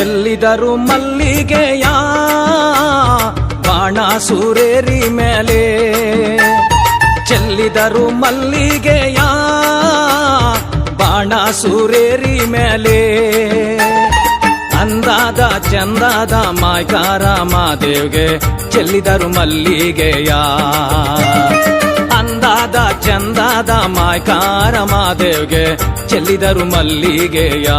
ಚೆಲ್ಲಿದರು ಮಲ್ಲಿಗೆಯ ಬಾಣ ಸೂರೇರಿ ಮೇಲೆ, ಚೆಲ್ಲಿದರು ಮಲ್ಲಿಗೆಯ ಬಾಣ ಸೂರೇರಿ ಮೇಲೆ. ಅಂದಾದ ಚಂದಾದ ಮಾಯ್ಕಾರ ಮಾದೇವ್ಗೆ ಚೆಲ್ಲಿದರು ಮಲ್ಲಿಗೆಯ, ಅಂದಾದ ಚಂದಾದ ಮಾಯ್ಕಾರ ಮಾದೇವ್ಗೆ ಚೆಲ್ಲಿದರು ಮಲ್ಲಿಗೆಯ.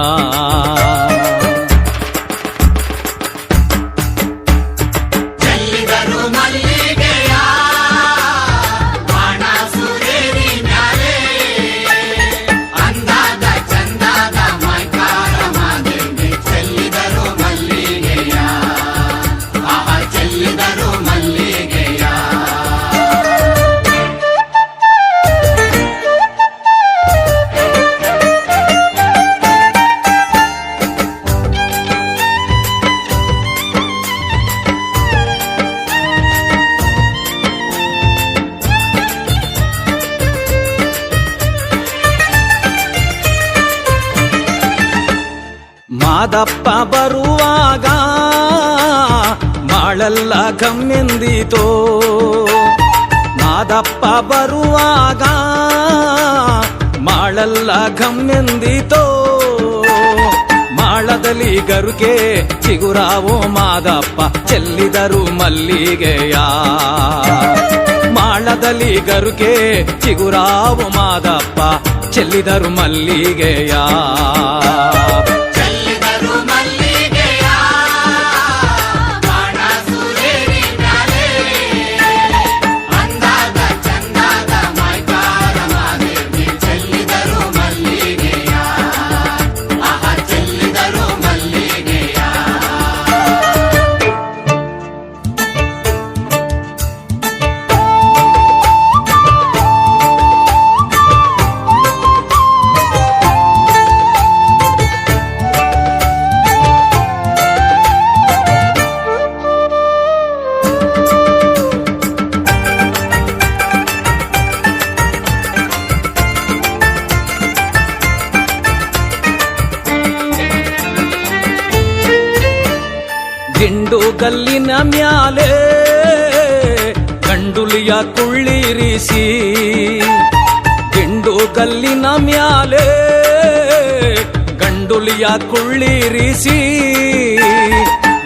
ಮಾದಪ್ಪ ಬರುವಾಗ ಮಾಳೆಲ್ಲ ಕಮ್ಮೆಂದಿತೋ, ಮಾದಪ್ಪ ಬರುವಾಗ ಮಾಳೆಲ್ಲ ಕಮ್ಮೆಂದಿತೋ. ಮಾಳದಲ್ಲಿ ಗರುಕೆ ಚಿಗುರಾವೋ ಮಾದಪ್ಪ ಚೆಲ್ಲಿದರು ಮಲ್ಲಿಗೆಯ, ಮಾಳದಲ್ಲಿ ಗರುಕೆ ಚಿಗುರಾವೋ ಮಾದಪ್ಪ ಚೆಲ್ಲಿದರು ಮಲ್ಲಿಗೆಯ. ಗಿಂಡು ಗಲ್ಲಿನ ಮ್ಯಾಲೆ ಗಂಡುಲಿಯ ಕುಳ್ಳಿರಿಸಿ, ಗಿಂಡು ಗಲ್ಲಿನ ಮ್ಯಾಲೆ ಗಂಡುಲಿಯ ಕುಳ್ಳಿರಿಸಿ,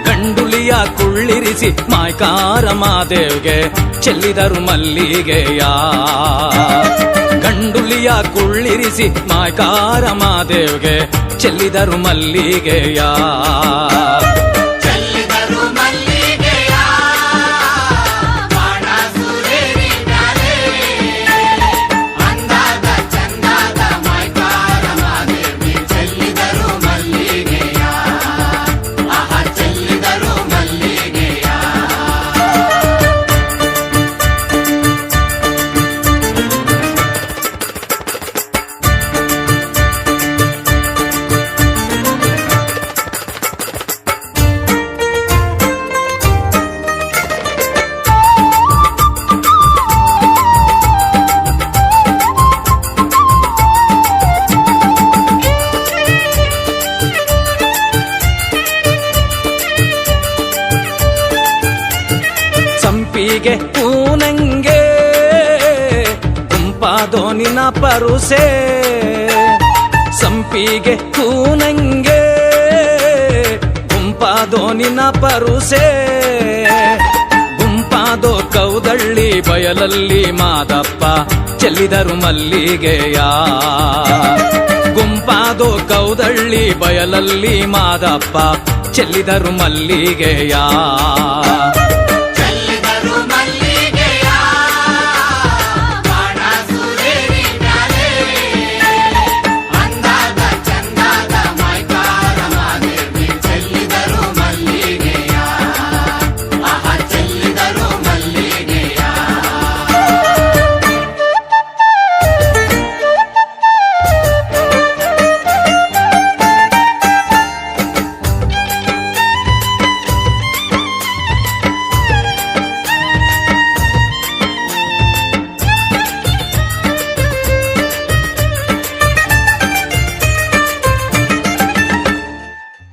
ಗಂಡುಲಿಯ ಕುಳ್ಳಿರಿಸಿ ಮಾಯ್ಕಾರ ಮಾದೇವ್ಗೆ ಚೆಲ್ಲಿದರು ಮಲ್ಲಿಗೆಯ, ಗಂಡುಲಿಯ ಕುಳ್ಳಿರಿಸಿ ಮಾಯ್ಕಾರ ಮಾದೇವ್ಗೆ ಚೆಲ್ಲಿದರು ಮಲ್ಲಿಗೆಯ. ಸಂಪಿಗೆ ಕೂನಂಗೆ ಗುಂಪಾದೋನಿನ ಪರುಸೆ, ಸಂಪಿಗೆ ಕೂನಂಗೆ ಗುಂಪಾದೋನಿನ ಪರುಸೆ. ಗುಂಪಾದೋ ಕೌದಳ್ಳಿ ಬಯಲಲ್ಲಿ ಮಾದಪ್ಪ ಚೆಲ್ಲಿದರು ಮಲ್ಲಿಗೆಯ, ಗುಂಪಾದೋ ಕೌದಳ್ಳಿ ಬಯಲಲ್ಲಿ ಮಾದಪ್ಪ ಚೆಲ್ಲಿದರು ಮಲ್ಲಿಗೆಯ.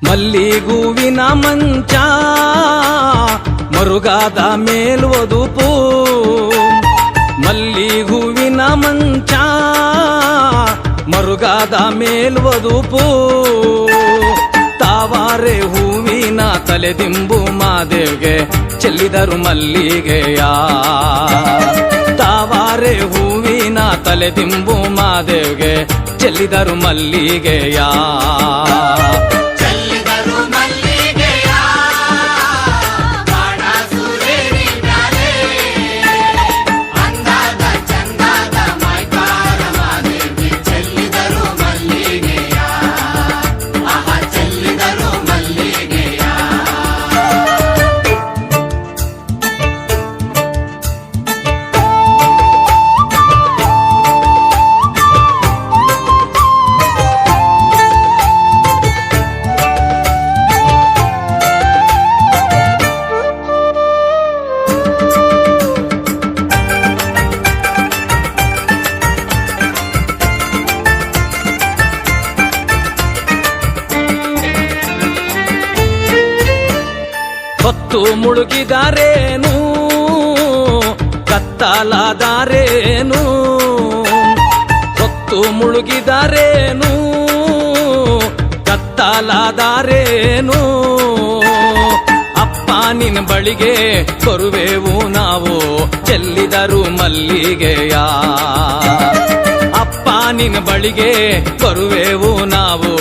ಮಲ್ಲಿಗೂವಿನ ಮಂಚ ಮರುಗಾದ ಮೇಲ್ವದುಪು ಮಲ್ಲಿಗೂವಿನ ಮಂಚ ಮರುಗಾದ ಮೇಲ್ವದುಪು ತಾವಾರೆ ಹೂವಿನ ತಲೆದಿಂಬು ಮಾದೇವ್ಗೆ ಚೆಲ್ಲಿದರು ಮಲ್ಲಿಗೆಯ ತಾವಾರೆ ಹೂವಿನ ತಲೆದಿಂಬು ಮಾದೇವ್ಗೆ ಚೆಲ್ಲಿದರು ಮಲ್ಲಿಗೆಯ ಹೊತ್ತು ಮುಳುಗಿದಾರೇನು ಕತ್ತಲಾದಾರೇನು ಹೊತ್ತು ಮುಳುಗಿದಾರೇನು ಕತ್ತಲಾದಾರೇನು ಅಪ್ಪ ನಿನ್ನ ಬಳಿಗೆ ಬರುವೆವು ನಾವು ಚೆಲ್ಲಿದರು ಮಲ್ಲಿಗೆಯ ಅಪ್ಪ ನಿನ್ನ ಬಳಿಗೆ ಬರುವೆವು ನಾವು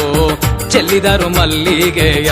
ಚೆಲ್ಲಿದರು ಮಲ್ಲಿಗೆಯ